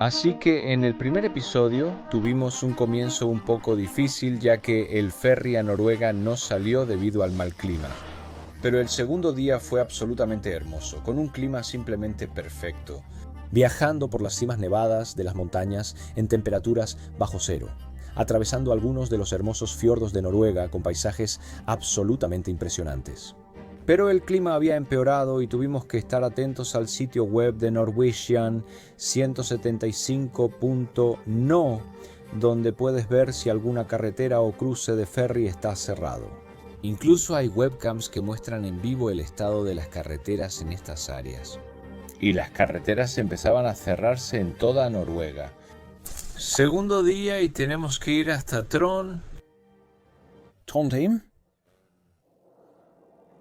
Así que en el primer episodio tuvimos un comienzo un poco difícil ya que el ferry a Noruega no salió debido al mal clima. Pero el segundo día fue absolutamente hermoso, con un clima simplemente perfecto, viajando por las cimas nevadas de las montañas en temperaturas bajo cero, atravesando algunos de los hermosos fiordos de Noruega con paisajes absolutamente impresionantes. Pero el clima había empeorado y tuvimos que estar atentos al sitio web de Norwegian 175.no, donde puedes ver si alguna carretera o cruce de ferry está cerrado. Incluso hay webcams que muestran en vivo el estado de las carreteras en estas áreas. Y las carreteras empezaban a cerrarse en toda Noruega. Segundo día y tenemos que ir hasta Trondheim.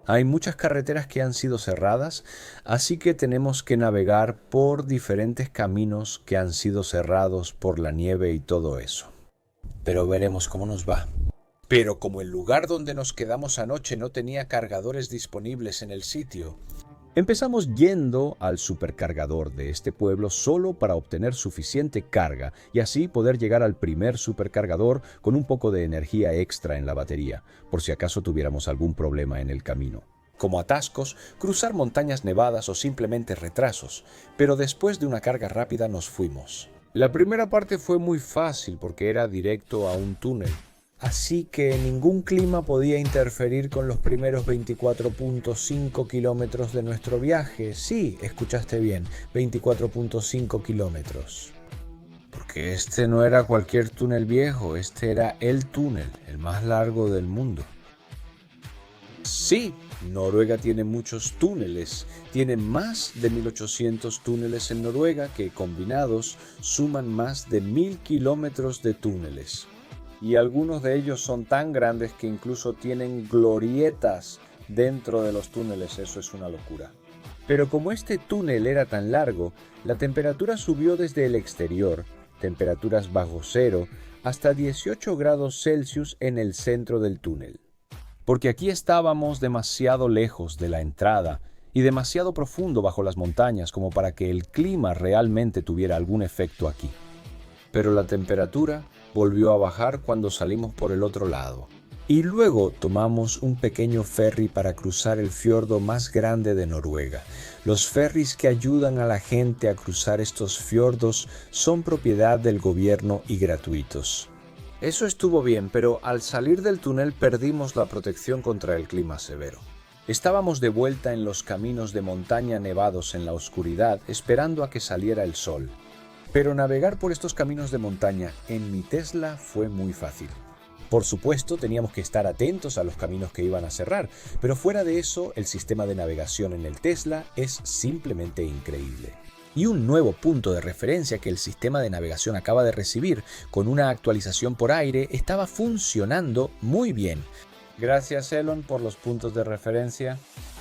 Hay muchas carreteras que han sido cerradas, así que tenemos que navegar por diferentes caminos que han sido cerrados por la nieve y todo eso. Pero veremos cómo nos va. Pero como el lugar donde nos quedamos anoche no tenía cargadores disponibles en el sitio, empezamos yendo al supercargador de este pueblo solo para obtener suficiente carga y así poder llegar al primer supercargador con un poco de energía extra en la batería, por si acaso tuviéramos algún problema en el camino, como atascos, cruzar montañas nevadas o simplemente retrasos. Pero después de una carga rápida nos fuimos. La primera parte fue muy fácil porque era directo a un túnel. Así que ningún clima podía interferir con los primeros 24.5 kilómetros de nuestro viaje. Sí, escuchaste bien, 24.5 kilómetros. Porque este no era cualquier túnel viejo, este era el túnel, el más largo del mundo. Sí, Noruega tiene muchos túneles. Tiene más de 1800 túneles en Noruega que combinados suman más de 1000 kilómetros de túneles. Y algunos de ellos son tan grandes que incluso tienen glorietas dentro de los túneles. Eso es una locura. Pero como este túnel era tan largo, la temperatura subió desde el exterior, temperaturas bajo cero, hasta 18 grados Celsius en el centro del túnel. Porque aquí estábamos demasiado lejos de la entrada y demasiado profundo bajo las montañas como para que el clima realmente tuviera algún efecto aquí. Pero la temperatura volvió a bajar cuando salimos por el otro lado. Y luego tomamos un pequeño ferry para cruzar el fiordo más grande de Noruega. Los ferries que ayudan a la gente a cruzar estos fiordos son propiedad del gobierno y gratuitos. Eso estuvo bien, pero al salir del túnel perdimos la protección contra el clima severo. Estábamos de vuelta en los caminos de montaña nevados en la oscuridad, esperando a que saliera el sol. Pero navegar por estos caminos de montaña en mi Tesla fue muy fácil. Por supuesto, teníamos que estar atentos a los caminos que iban a cerrar, pero fuera de eso, el sistema de navegación en el Tesla es simplemente increíble. Y un nuevo punto de referencia que el sistema de navegación acaba de recibir con una actualización por aire estaba funcionando muy bien. Gracias, Elon, por los puntos de referencia.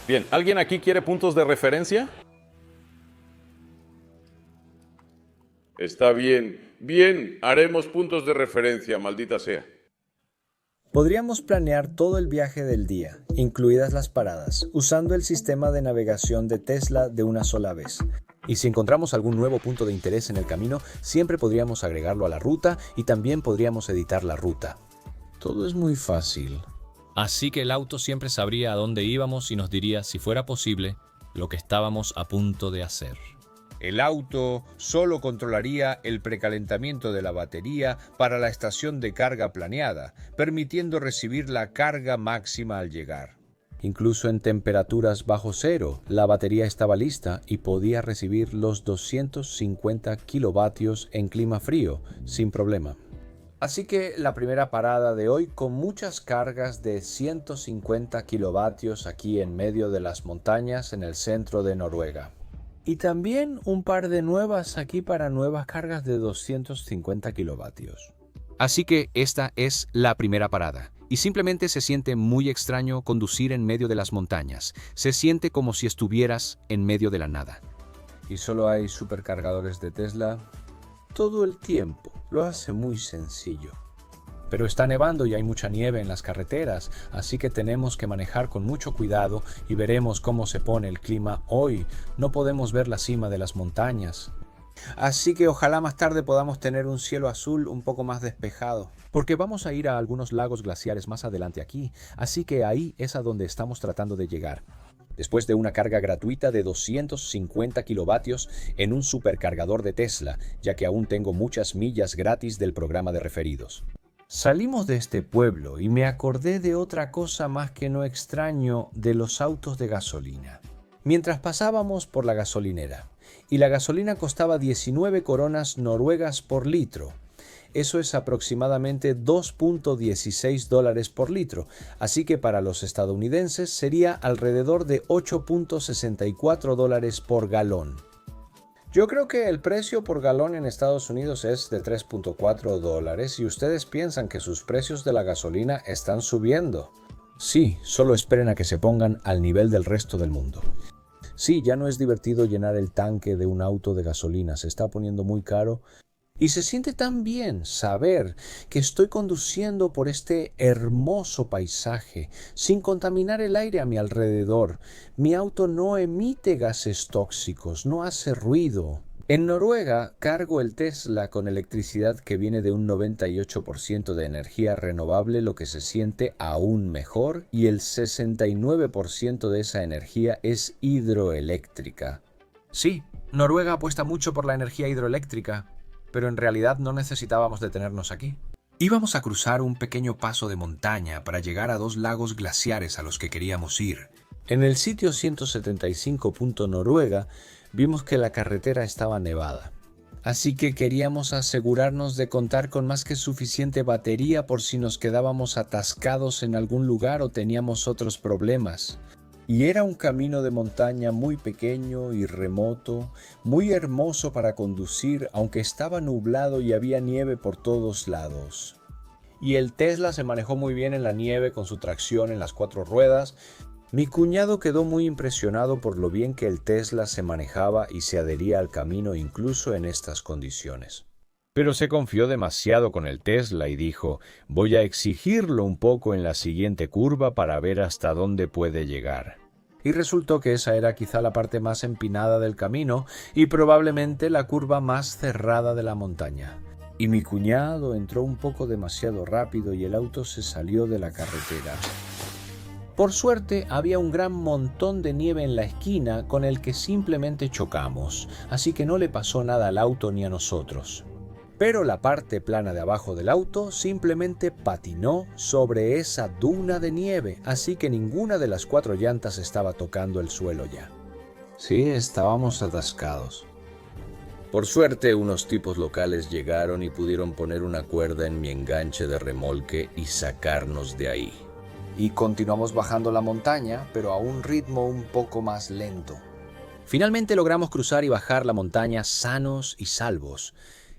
Bien, ¿alguien aquí quiere puntos de referencia? Está bien. Bien, haremos puntos de referencia, maldita sea. Podríamos planear todo el viaje del día, incluidas las paradas, usando el sistema de navegación de Tesla de una sola vez. Y si encontramos algún nuevo punto de interés en el camino, siempre podríamos agregarlo a la ruta y también podríamos editar la ruta. Todo es muy fácil. Así que el auto siempre sabría a dónde íbamos y nos diría, si fuera posible, lo que estábamos a punto de hacer. El auto solo controlaría el precalentamiento de la batería para la estación de carga planeada, permitiendo recibir la carga máxima al llegar. Incluso en temperaturas bajo cero, la batería estaba lista y podía recibir los 250 kilovatios en clima frío, sin problema. Así que la primera parada de hoy con muchas cargas de 150 kilovatios aquí en medio de las montañas en el centro de Noruega. Y también un par de nuevas aquí para nuevas cargas de 250 kilovatios. Así que esta es la primera parada. Y simplemente se siente muy extraño conducir en medio de las montañas. Se siente como si estuvieras en medio de la nada. Y solo hay supercargadores de Tesla todo el tiempo. Lo hace muy sencillo. Pero está nevando y hay mucha nieve en las carreteras, así que tenemos que manejar con mucho cuidado y veremos cómo se pone el clima hoy. No podemos ver la cima de las montañas. Así que ojalá más tarde podamos tener un cielo azul un poco más despejado. Porque vamos a ir a algunos lagos glaciares más adelante aquí, así que ahí es a donde estamos tratando de llegar. Después de una carga gratuita de 250 kilovatios en un supercargador de Tesla, ya que aún tengo muchas millas gratis del programa de referidos. Salimos de este pueblo y me acordé de otra cosa más que no extraño de los autos de gasolina. Mientras pasábamos por la gasolinera, y la gasolina costaba 19 coronas noruegas por litro. Eso es aproximadamente $2.16 por litro, así que para los estadounidenses sería alrededor de $8.64 por galón. Yo creo que el precio por galón en Estados Unidos es de $3.4 y ustedes piensan que sus precios de la gasolina están subiendo. Sí, solo esperen a que se pongan al nivel del resto del mundo. Sí, ya no es divertido llenar el tanque de un auto de gasolina, se está poniendo muy caro. Y se siente tan bien saber que estoy conduciendo por este hermoso paisaje sin contaminar el aire a mi alrededor. Mi auto no emite gases tóxicos, no hace ruido. En Noruega cargo el Tesla con electricidad que viene de un 98% de energía renovable, lo que se siente aún mejor, y el 69% de esa energía es hidroeléctrica. Sí, Noruega apuesta mucho por la energía hidroeléctrica, pero en realidad no necesitábamos detenernos aquí. Íbamos a cruzar un pequeño paso de montaña para llegar a 2 lagos glaciares a los que queríamos ir. En el sitio 175. Noruega vimos que la carretera estaba nevada. Así que queríamos asegurarnos de contar con más que suficiente batería por si nos quedábamos atascados en algún lugar o teníamos otros problemas. Y era un camino de montaña muy pequeño y remoto, muy hermoso para conducir, aunque estaba nublado y había nieve por todos lados. Y el Tesla se manejó muy bien en la nieve con su tracción en las 4 ruedas. Mi cuñado quedó muy impresionado por lo bien que el Tesla se manejaba y se adhería al camino incluso en estas condiciones. Pero se confió demasiado con el Tesla y dijo, voy a exigirlo un poco en la siguiente curva para ver hasta dónde puede llegar. Y resultó que esa era quizá la parte más empinada del camino y probablemente la curva más cerrada de la montaña. Y mi cuñado entró un poco demasiado rápido y el auto se salió de la carretera. Por suerte, había un gran montón de nieve en la esquina con el que simplemente chocamos, así que no le pasó nada al auto ni a nosotros. Pero la parte plana de abajo del auto simplemente patinó sobre esa duna de nieve, así que ninguna de las 4 llantas estaba tocando el suelo ya. Sí, estábamos atascados. Por suerte, unos tipos locales llegaron y pudieron poner una cuerda en mi enganche de remolque y sacarnos de ahí. Y continuamos bajando la montaña, pero a un ritmo un poco más lento. Finalmente logramos cruzar y bajar la montaña sanos y salvos,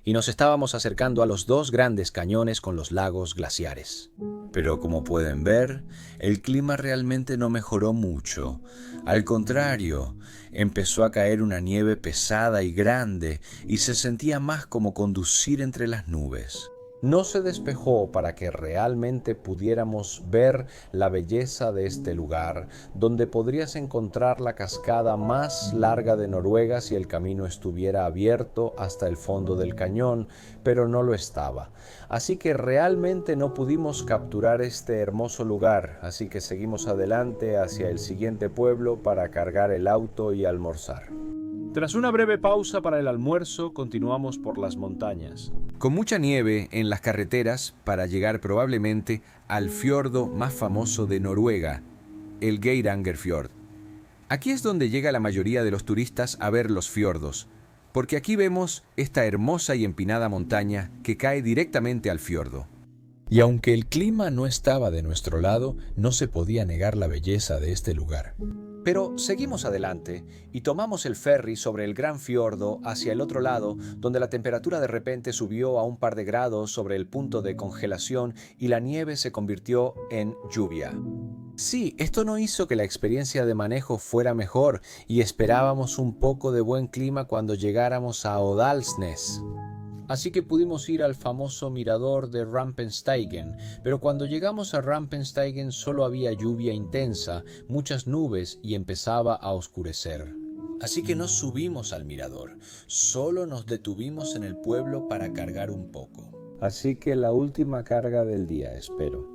y nos estábamos acercando a los 2 grandes cañones con los lagos glaciares. Pero como pueden ver, el clima realmente no mejoró mucho. Al contrario, empezó a caer una nieve pesada y grande, y se sentía más como conducir entre las nubes. No se despejó para que realmente pudiéramos ver la belleza de este lugar, donde podrías encontrar la cascada más larga de Noruega si el camino estuviera abierto hasta el fondo del cañón, pero no lo estaba. Así que realmente no pudimos capturar este hermoso lugar, así que seguimos adelante hacia el siguiente pueblo para cargar el auto y almorzar. Tras una breve pausa para el almuerzo, continuamos por las montañas. Con mucha nieve en las carreteras para llegar probablemente al fiordo más famoso de Noruega, el Geirangerfjord. Aquí es donde llega la mayoría de los turistas a ver los fiordos, porque aquí vemos esta hermosa y empinada montaña que cae directamente al fiordo. Y aunque el clima no estaba de nuestro lado, no se podía negar la belleza de este lugar. Pero seguimos adelante y tomamos el ferry sobre el gran fiordo hacia el otro lado, donde la temperatura de repente subió a un par de grados sobre el punto de congelación y la nieve se convirtió en lluvia. Sí, esto no hizo que la experiencia de manejo fuera mejor y esperábamos un poco de buen clima cuando llegáramos a Ådalsnes. Así que pudimos ir al famoso mirador de Rampensteigen, pero cuando llegamos a Rampensteigen solo había lluvia intensa, muchas nubes y empezaba a oscurecer. Así que no subimos al mirador, solo nos detuvimos en el pueblo para cargar un poco. Así que la última carga del día, espero.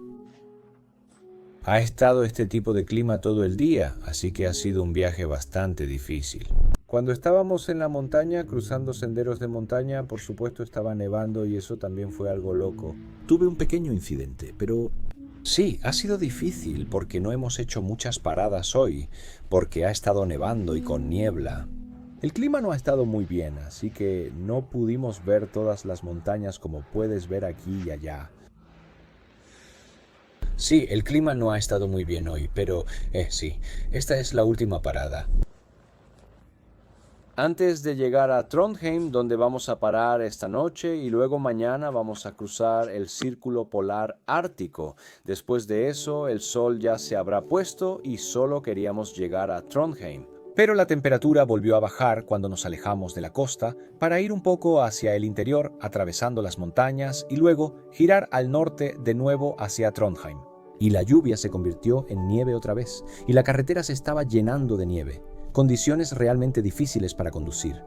Ha estado este tipo de clima todo el día, así que ha sido un viaje bastante difícil. Cuando estábamos en la montaña, cruzando senderos de montaña, por supuesto estaba nevando y eso también fue algo loco. Tuve un pequeño incidente, pero sí, ha sido difícil porque no hemos hecho muchas paradas hoy, porque ha estado nevando y con niebla. El clima no ha estado muy bien, así que no pudimos ver todas las montañas como puedes ver aquí y allá. Sí, el clima no ha estado muy bien hoy, pero sí, esta es la última parada. Antes de llegar a Trondheim, donde vamos a parar esta noche y luego mañana vamos a cruzar el Círculo Polar Ártico. Después de eso, el sol ya se habrá puesto y solo queríamos llegar a Trondheim. Pero la temperatura volvió a bajar cuando nos alejamos de la costa para ir un poco hacia el interior, atravesando las montañas y luego girar al norte de nuevo hacia Trondheim. Y la lluvia se convirtió en nieve otra vez, y la carretera se estaba llenando de nieve. Condiciones realmente difíciles para conducir.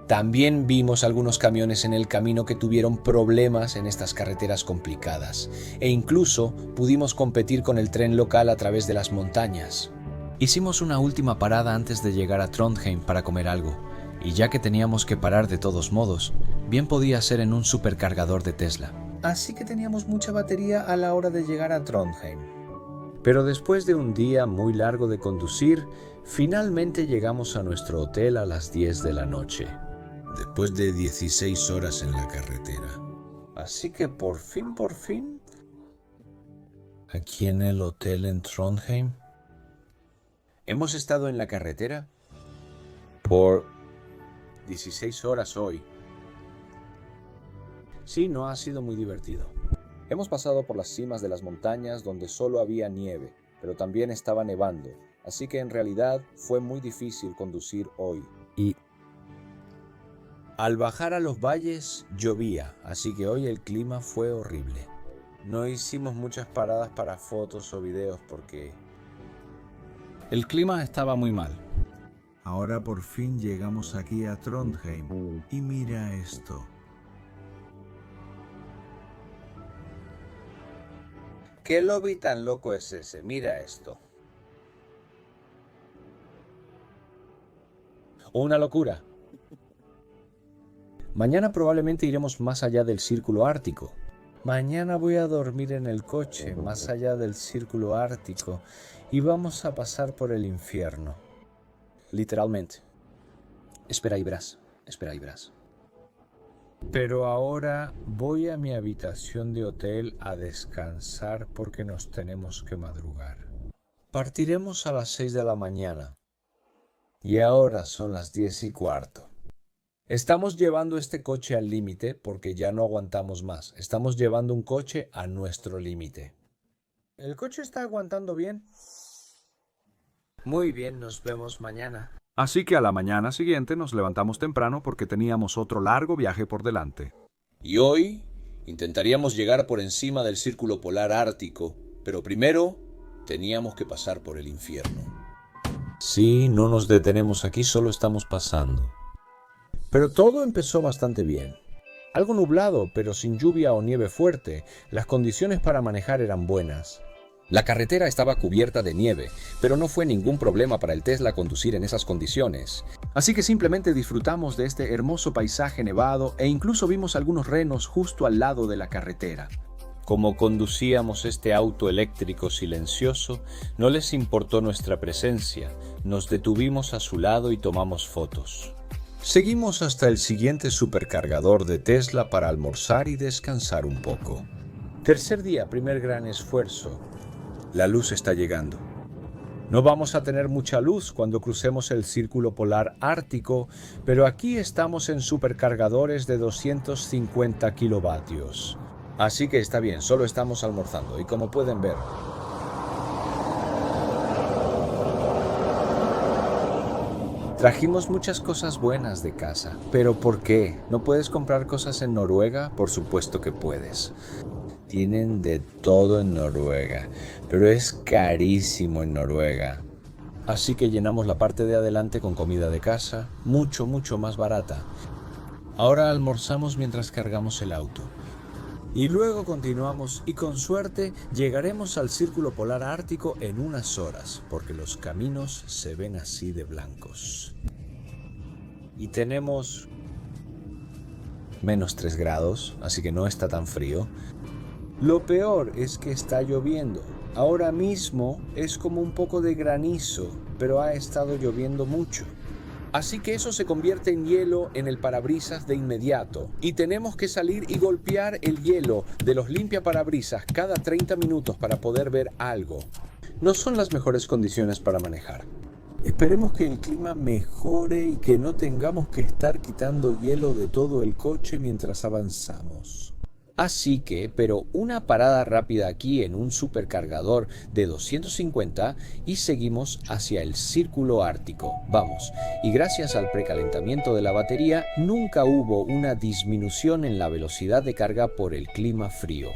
También vimos algunos camiones en el camino que tuvieron problemas en estas carreteras complicadas, e incluso pudimos competir con el tren local a través de las montañas. Hicimos una última parada antes de llegar a Trondheim para comer algo, y ya que teníamos que parar de todos modos, bien podía ser en un supercargador de Tesla. Así que teníamos mucha batería a la hora de llegar a Trondheim. Pero después de un día muy largo de conducir, finalmente llegamos a nuestro hotel a las 10 de la noche. Después de 16 horas en la carretera. Así que por fin, aquí en el hotel en Trondheim, hemos estado en la carretera por 16 horas hoy. Sí, no ha sido muy divertido. Hemos pasado por las cimas de las montañas donde solo había nieve, pero también estaba nevando, así que en realidad fue muy difícil conducir hoy. Y al bajar a los valles llovía, así que hoy el clima fue horrible. No hicimos muchas paradas para fotos o videos porque el clima estaba muy mal. Ahora por fin llegamos aquí a Trondheim y mira esto. ¿Qué lobby tan loco es ese? Mira esto. Una locura. Mañana probablemente iremos más allá del Círculo Ártico. Mañana voy a dormir en el coche, más allá del Círculo Ártico, y vamos a pasar por el infierno. Literalmente. Espera y verás. Pero ahora voy a mi habitación de hotel a descansar porque nos tenemos que madrugar. Partiremos a las 6 de la mañana. Y ahora son las 10:15. Estamos llevando este coche al límite porque ya no aguantamos más. Estamos llevando un coche a nuestro límite. ¿El coche está aguantando bien? Muy bien, nos vemos mañana. Así que a la mañana siguiente nos levantamos temprano porque teníamos otro largo viaje por delante. Y hoy intentaríamos llegar por encima del Círculo Polar Ártico, pero primero teníamos que pasar por el infierno. Sí, no nos detenemos aquí, solo estamos pasando. Pero todo empezó bastante bien. Algo nublado, pero sin lluvia o nieve fuerte. Las condiciones para manejar eran buenas. La carretera estaba cubierta de nieve, pero no fue ningún problema para el Tesla conducir en esas condiciones. Así que simplemente disfrutamos de este hermoso paisaje nevado e incluso vimos algunos renos justo al lado de la carretera. Como conducíamos este auto eléctrico silencioso, no les importó nuestra presencia. Nos detuvimos a su lado y tomamos fotos. Seguimos hasta el siguiente supercargador de Tesla para almorzar y descansar un poco. Tercer día, primer gran esfuerzo. La luz está llegando. No vamos a tener mucha luz cuando crucemos el Círculo Polar Ártico, pero aquí estamos en supercargadores de 250 kilovatios. Así que está bien, solo estamos almorzando y como pueden ver, trajimos muchas cosas buenas de casa. ¿Pero por qué? ¿No puedes comprar cosas en Noruega? Por supuesto que puedes. Tienen de todo en Noruega, pero es carísimo en Noruega. Así que llenamos la parte de adelante con comida de casa, mucho más barata. Ahora almorzamos mientras cargamos el auto. Y luego continuamos y con suerte llegaremos al Círculo Polar Ártico en unas horas, porque los caminos se ven así de blancos. Y tenemos menos 3 grados, así que no está tan frío. Lo peor es que está lloviendo. Ahora mismo es como un poco de granizo, pero ha estado lloviendo mucho. Así que eso se convierte en hielo en el parabrisas de inmediato. Y tenemos que salir y golpear el hielo de los limpiaparabrisas cada 30 minutos para poder ver algo. No son las mejores condiciones para manejar. Esperemos que el clima mejore y que no tengamos que estar quitando hielo de todo el coche mientras avanzamos. Así que, pero una parada rápida aquí en un supercargador de 250 y seguimos hacia el Círculo Ártico. Vamos, y gracias al precalentamiento de la batería, nunca hubo una disminución en la velocidad de carga por el clima frío.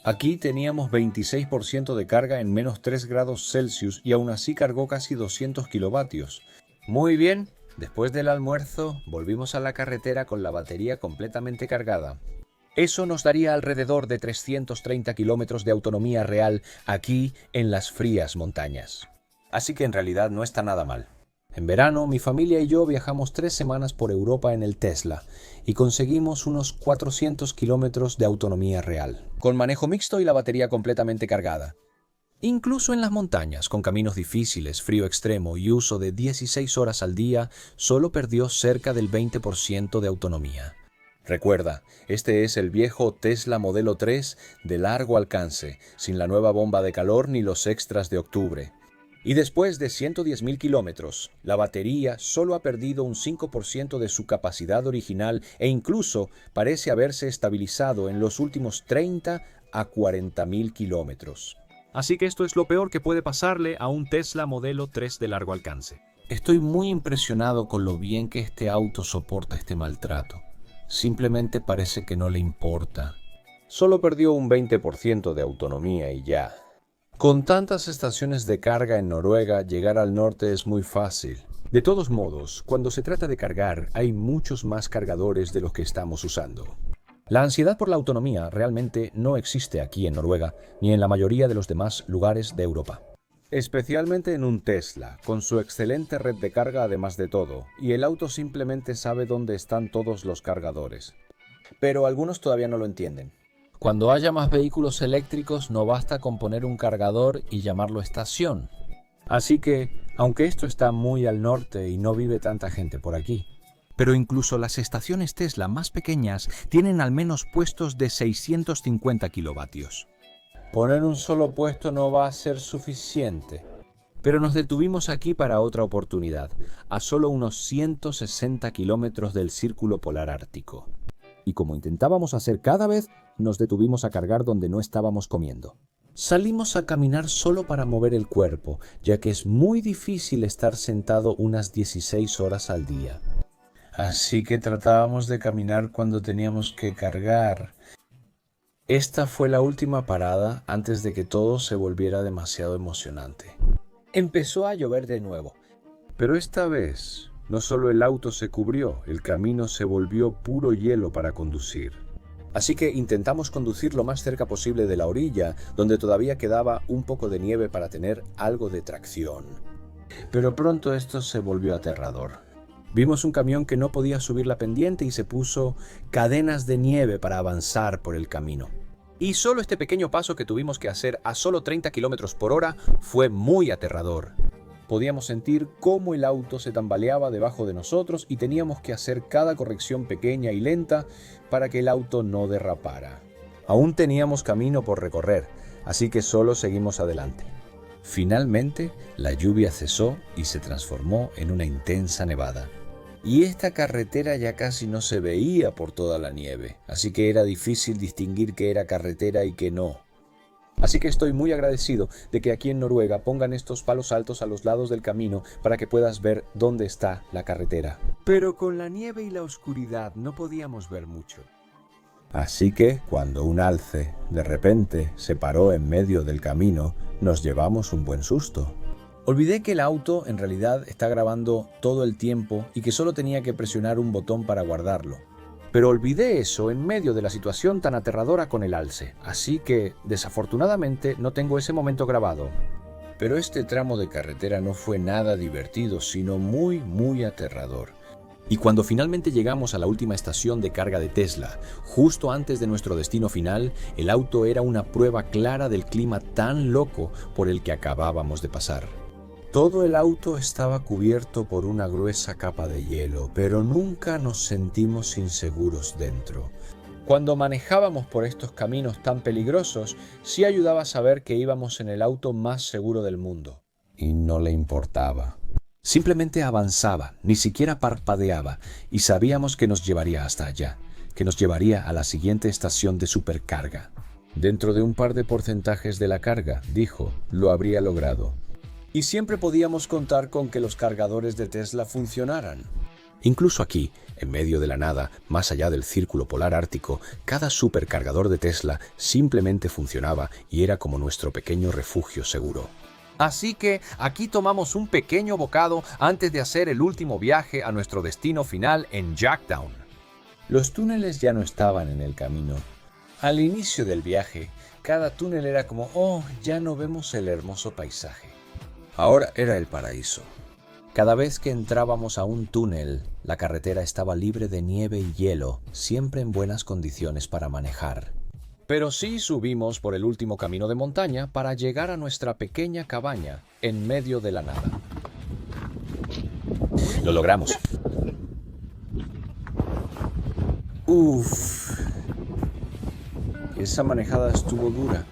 Aquí teníamos 26% de carga en menos 3 grados Celsius y aún así cargó casi 200 kilovatios. Muy bien, después del almuerzo volvimos a la carretera con la batería completamente cargada. Eso nos daría alrededor de 330 kilómetros de autonomía real aquí en las frías montañas. Así que en realidad no está nada mal. En verano, mi familia y yo viajamos 3 semanas por Europa en el Tesla y conseguimos unos 400 kilómetros de autonomía real, con manejo mixto y la batería completamente cargada. Incluso en las montañas, con caminos difíciles, frío extremo y uso de 16 horas al día, solo perdió cerca del 20% de autonomía. Recuerda, este es el viejo Tesla Modelo 3 de largo alcance, sin la nueva bomba de calor ni los extras de octubre. Y después de 110.000 kilómetros, la batería solo ha perdido un 5% de su capacidad original e incluso parece haberse estabilizado en los últimos 30 a 40.000 kilómetros. Así que esto es lo peor que puede pasarle a un Tesla Modelo 3 de largo alcance. Estoy muy impresionado con lo bien que este auto soporta este maltrato. Simplemente parece que no le importa. Solo perdió un 20% de autonomía y ya. Con tantas estaciones de carga en Noruega, llegar al norte es muy fácil. De todos modos, cuando se trata de cargar, hay muchos más cargadores de los que estamos usando. La ansiedad por la autonomía realmente no existe aquí en Noruega, ni en la mayoría de los demás lugares de Europa. Especialmente en un Tesla, con su excelente red de carga además de todo, y el auto simplemente sabe dónde están todos los cargadores. Pero algunos todavía no lo entienden. Cuando haya más vehículos eléctricos no basta con poner un cargador y llamarlo estación. Así que, aunque esto está muy al norte y no vive tanta gente por aquí, pero incluso las estaciones Tesla más pequeñas tienen al menos puestos de 650 kilovatios. Poner un solo puesto no va a ser suficiente. Pero nos detuvimos aquí para otra oportunidad, a solo unos 160 kilómetros del Círculo Polar Ártico. Y como intentábamos hacer cada vez, nos detuvimos a cargar donde no estábamos comiendo. Salimos a caminar solo para mover el cuerpo, ya que es muy difícil estar sentado unas 16 horas al día. Así que tratábamos de caminar cuando teníamos que cargar. Esta fue la última parada antes de que todo se volviera demasiado emocionante. Empezó a llover de nuevo, pero esta vez no solo el auto se cubrió, el camino se volvió puro hielo para conducir. Así que intentamos conducir lo más cerca posible de la orilla, donde todavía quedaba un poco de nieve para tener algo de tracción. Pero pronto esto se volvió aterrador. Vimos un camión que no podía subir la pendiente y se puso cadenas de nieve para avanzar por el camino. Y solo este pequeño paso que tuvimos que hacer a solo 30 kilómetros por hora fue muy aterrador. Podíamos sentir cómo el auto se tambaleaba debajo de nosotros y teníamos que hacer cada corrección pequeña y lenta para que el auto no derrapara. Aún teníamos camino por recorrer, así que solo seguimos adelante. Finalmente, la lluvia cesó y se transformó en una intensa nevada. Y esta carretera ya casi no se veía por toda la nieve, así que era difícil distinguir qué era carretera y qué no. Así que estoy muy agradecido de que aquí en Noruega pongan estos palos altos a los lados del camino para que puedas ver dónde está la carretera. Pero con la nieve y la oscuridad no podíamos ver mucho. Así que, cuando un alce de repente se paró en medio del camino, nos llevamos un buen susto. Olvidé que el auto en realidad está grabando todo el tiempo y que solo tenía que presionar un botón para guardarlo. Pero olvidé eso en medio de la situación tan aterradora con el alce, así que, desafortunadamente, no tengo ese momento grabado. Pero este tramo de carretera no fue nada divertido, sino muy aterrador. Y cuando finalmente llegamos a la última estación de carga de Tesla, justo antes de nuestro destino final, el auto era una prueba clara del clima tan loco por el que acabábamos de pasar. Todo el auto estaba cubierto por una gruesa capa de hielo, pero nunca nos sentimos inseguros dentro. Cuando manejábamos por estos caminos tan peligrosos, sí ayudaba a saber que íbamos en el auto más seguro del mundo. Y no le importaba. Simplemente avanzaba, ni siquiera parpadeaba, y sabíamos que nos llevaría hasta allá, que nos llevaría a la siguiente estación de supercarga. Dentro de un par de porcentajes de la carga, dijo, lo habría logrado. Y siempre podíamos contar con que los cargadores de Tesla funcionaran. Incluso aquí, en medio de la nada, más allá del círculo polar ártico, cada supercargador de Tesla simplemente funcionaba y era como nuestro pequeño refugio seguro. Así que aquí tomamos un pequeño bocado antes de hacer el último viaje a nuestro destino final en Jacktown. Los túneles ya no estaban en el camino. Al inicio del viaje, cada túnel era como, ya no vemos el hermoso paisaje. Ahora era el paraíso. Cada vez que entrábamos a un túnel, la carretera estaba libre de nieve y hielo, siempre en buenas condiciones para manejar. Pero sí subimos por el último camino de montaña para llegar a nuestra pequeña cabaña en medio de la nada. Lo logramos. Uf. Esa manejada estuvo dura.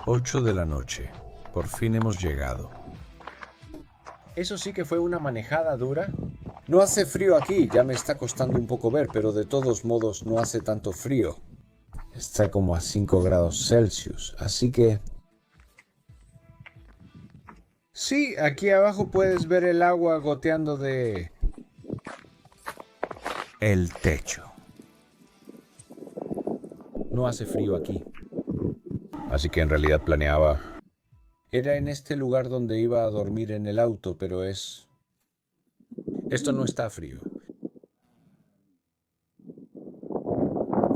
8 de la noche. Por fin hemos llegado. Eso sí que fue una manejada dura. No hace frío aquí, ya me está costando un poco ver, pero de todos modos no hace tanto frío. Está como a 5 grados Celsius, así que... Sí, aquí abajo puedes ver el agua goteando de... el techo. No hace frío aquí. Así que en realidad planeaba... Era en este lugar donde iba a dormir en el auto, pero es... Esto no está frío.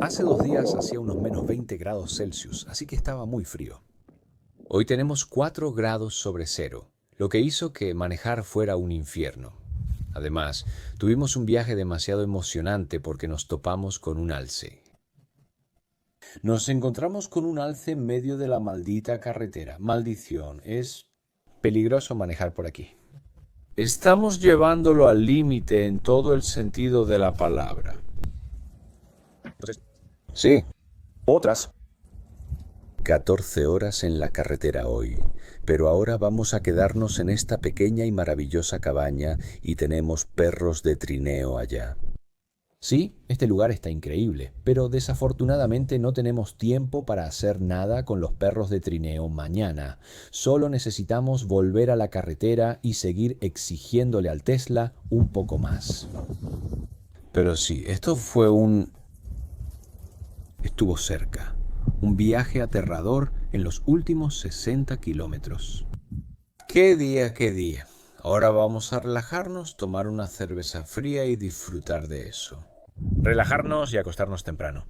Hace 2 días hacía unos menos 20 grados Celsius, así que estaba muy frío. Hoy tenemos 4 grados sobre cero, lo que hizo que manejar fuera un infierno. Además, tuvimos un viaje demasiado emocionante porque nos topamos con un alce. Nos encontramos con un alce en medio de la maldita carretera. Maldición, es peligroso manejar por aquí. Estamos llevándolo al límite en todo el sentido de la palabra. Sí, otras. 14 horas en la carretera hoy, pero ahora vamos a quedarnos en esta pequeña y maravillosa cabaña y tenemos perros de trineo allá. Sí, este lugar está increíble, pero desafortunadamente no tenemos tiempo para hacer nada con los perros de trineo mañana. Solo necesitamos volver a la carretera y seguir exigiéndole al Tesla un poco más. Pero sí, esto fue Estuvo cerca. Un viaje aterrador en los últimos 60 kilómetros. ¡Qué día, qué día! Ahora vamos a relajarnos, tomar una cerveza fría y disfrutar de eso. Relajarnos y acostarnos temprano.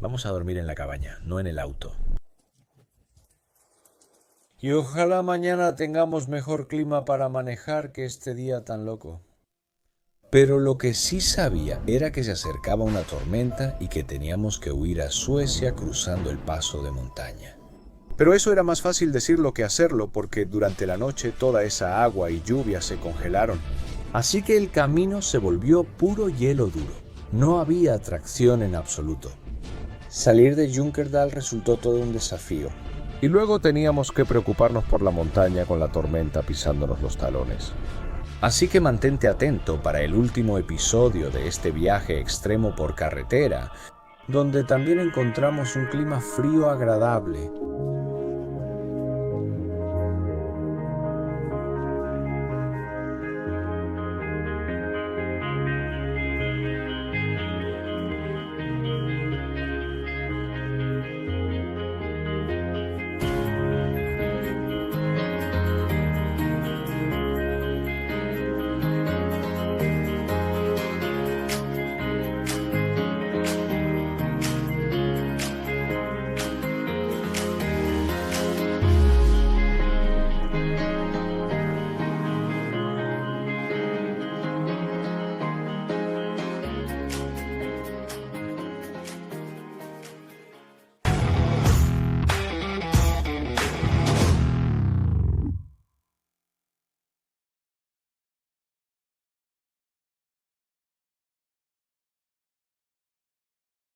Vamos a dormir en la cabaña, no en el auto. Y ojalá mañana tengamos mejor clima para manejar que este día tan loco. Pero lo que sí sabía era que se acercaba una tormenta y que teníamos que huir a Suecia cruzando el paso de montaña. Pero eso era más fácil decirlo que hacerlo porque durante la noche toda esa agua y lluvia se congelaron. Así que el camino se volvió puro hielo duro. No había tracción en absoluto. Salir de Junkerdal resultó todo un desafío. Y luego teníamos que preocuparnos por la montaña con la tormenta pisándonos los talones. Así que mantente atento para el último episodio de este viaje extremo por carretera, donde también encontramos un clima frío agradable,